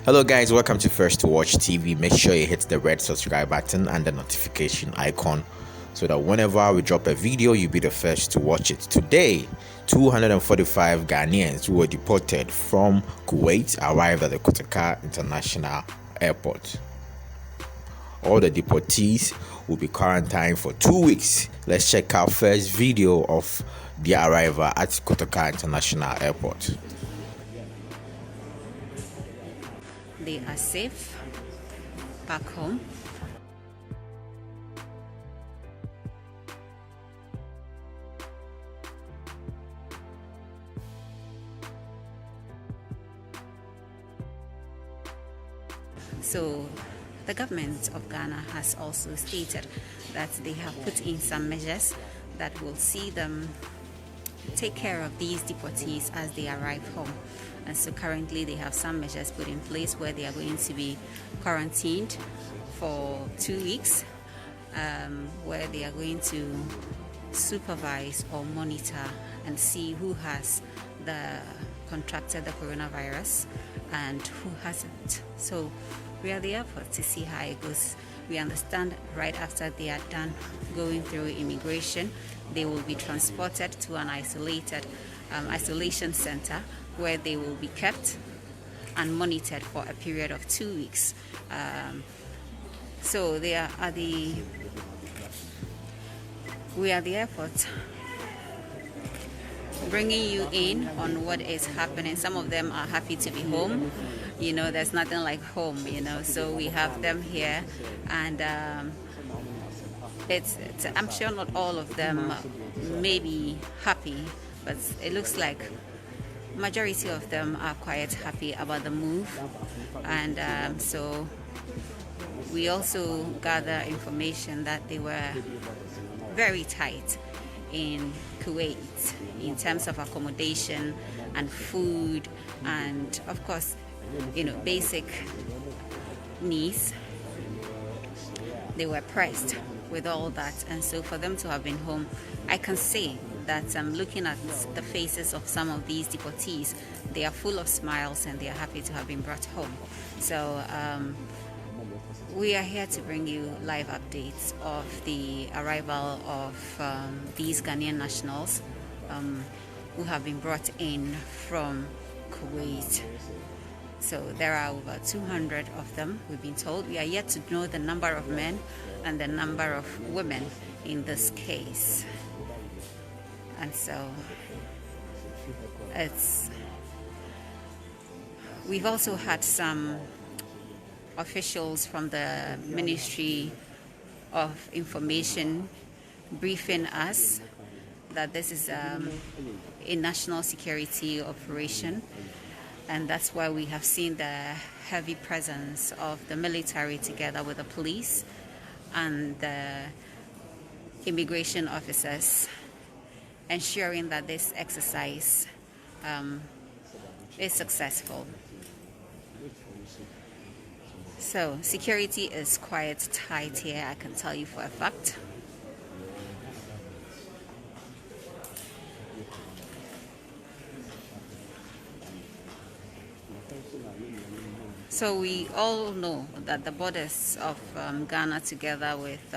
Hello guys, welcome to First to Watch TV. Make sure you hit the red subscribe button and the notification icon so that whenever we drop a video, you'll be the first to watch it. Today, 245 Ghanaians who were deported from Kuwait arrived at the Kotoka International Airport. All the deportees will be quarantined for 2 weeks. Let's check out first video of their arrival at Kotoka International Airport. They are safe back home. So the government of Ghana has also stated that they have put in some measures that will see them take care of these deportees as they arrive home. And so currently they have some measures put in place where they are going to be quarantined for 2 weeks, where they are going to supervise or monitor and see who has contracted the coronavirus and who hasn't. So we are there to see how it goes. We understand right after they are done going through immigration, they will be transported to an isolated isolation center where they will be kept and monitored for a period of 2 weeks. So we are at the airport, bringing you in on what is happening. Some of them are happy to be home. You know, there's nothing like home, you know, so we have them here, and I'm sure not all of them may be happy, but it looks like majority of them are quite happy about the move. And so we also gather information that they were very tight in Kuwait in terms of accommodation and food and, of course, you know, basic needs. They were pressed with all that, and so for them to have been home, I can say that I'm looking at the faces of some of these deportees. They are full of smiles and they are happy to have been brought home. So we are here to bring you live updates of the arrival of these Ghanaian nationals who have been brought in from Kuwait. So there are over 200 of them, we've been told. We are yet to know the number of men and the number of women in this case. And so we've also had some officials from the Ministry of Information briefing us that this is a national security operation, and that's why we have seen the heavy presence of the military together with the police and the immigration officers, ensuring that this exercise is successful. So security is quite tight here, I can tell you for a fact. So we all know that the borders of Ghana together with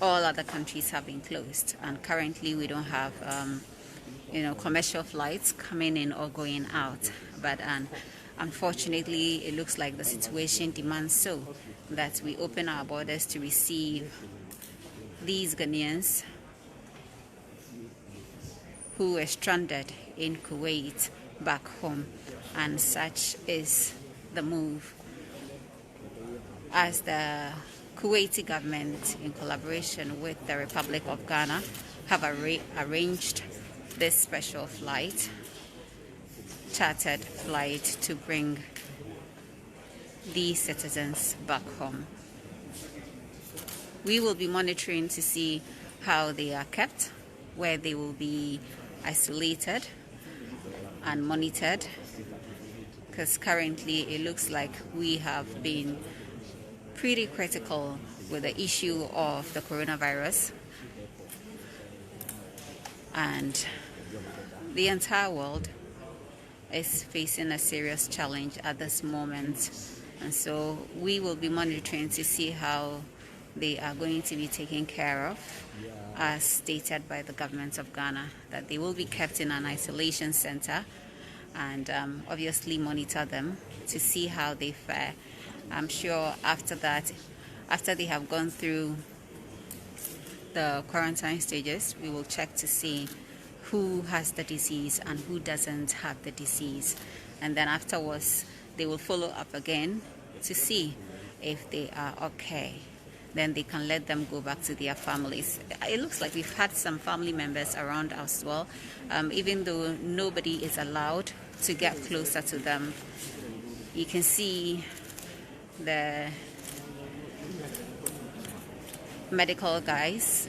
all other countries have been closed, and currently we don't have commercial flights coming in or going out. But unfortunately, it looks like the situation demands so that we open our borders to receive these Ghanaians who were stranded in Kuwait back home. And such is the move, as the Kuwaiti government, in collaboration with the Republic of Ghana, have arranged this special flight, chartered flight, to bring these citizens back home. We will be monitoring to see how they are kept, where they will be isolated and monitored, because currently it looks like we have been pretty critical with the issue of the coronavirus, and the entire world is facing a serious challenge at this moment. And so we will be monitoring to see how they are going to be taken care of, as stated by the government of Ghana, that they will be kept in an isolation center and obviously monitor them to see how they fare. I'm sure after that, after they have gone through the quarantine stages, we will check to see who has the disease and who doesn't have the disease. And then afterwards, they will follow up again to see if they are okay. Then they can let them go back to their families. It looks like we've had some family members around as well, even though nobody is allowed to get closer to them. You can see the medical guys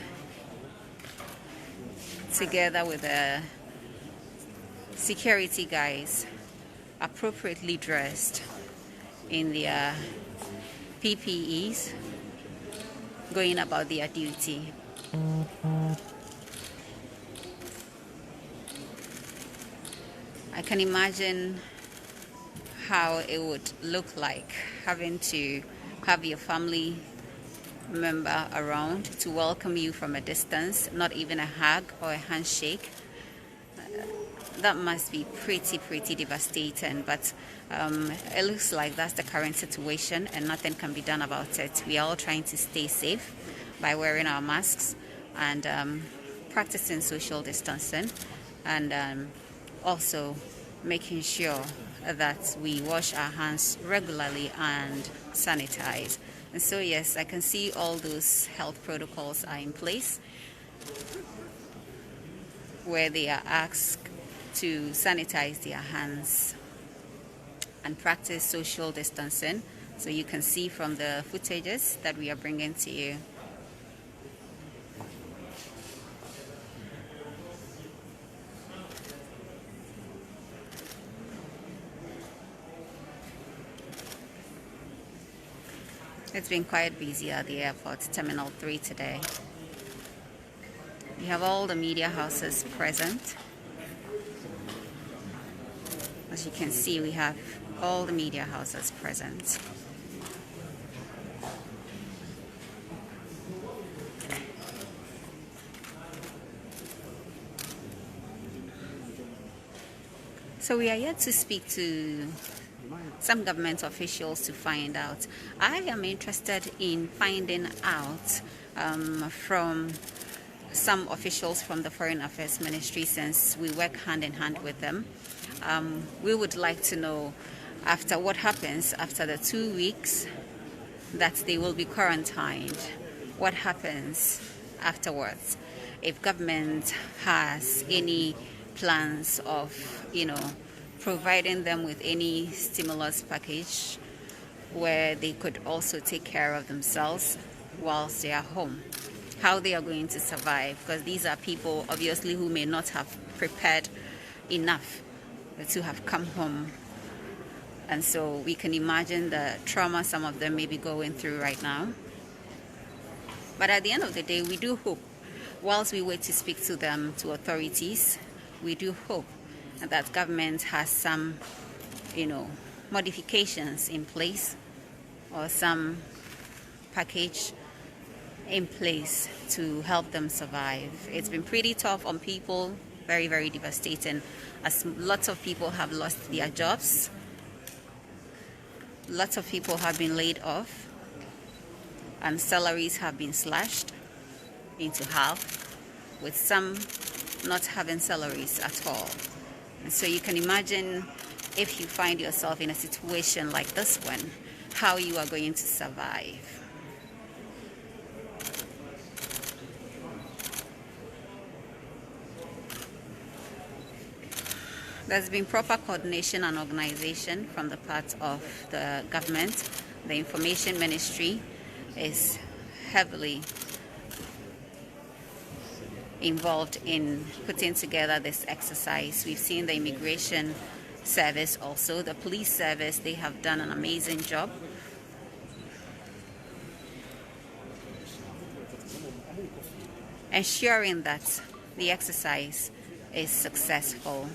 together with the security guys, appropriately dressed in their PPEs, going about their duty. I can imagine how it would look like having to have your family member around to welcome you from a distance, not even a hug or a handshake. That must be pretty devastating, but it looks like that's the current situation and nothing can be done about it. We are all trying to stay safe by wearing our masks and practicing social distancing, and also making sure that we wash our hands regularly and sanitize. And so yes, I can see all those health protocols are in place, where they are asked to sanitize their hands and practice social distancing. So you can see from the footages that we are bringing to you. It's been quite busy at the airport, Terminal 3 today. We have all the media houses present. As you can see, we have all the media houses present. So we are yet to speak to some government officials to find out. I am interested in finding out from some officials from the Foreign Affairs Ministry, since we work hand in hand with them. We would like to know, after what happens after the 2 weeks that they will be quarantined, what happens afterwards. If government has any plans of, providing them with any stimulus package where they could also take care of themselves whilst they are home, how they are going to survive, because these are people obviously who may not have prepared enough to have come home. And so we can imagine the trauma some of them may be going through right now. But at the end of the day, we do hope, whilst we wait to speak to them, to authorities, we do hope that government has some, modifications in place or some package in place to help them survive. It's been pretty tough on people, very devastating, as lots of people have lost their jobs. Lots of people have been laid off and salaries have been slashed into half, with some not having salaries at all. And so you can imagine, if you find yourself in a situation like this one, how you are going to survive. There's been proper coordination and organization from the part of the government. The Information Ministry is heavily involved in putting together this exercise. We've seen the Immigration Service also, the Police Service. They have done an amazing job. Ensuring that the exercise is successful.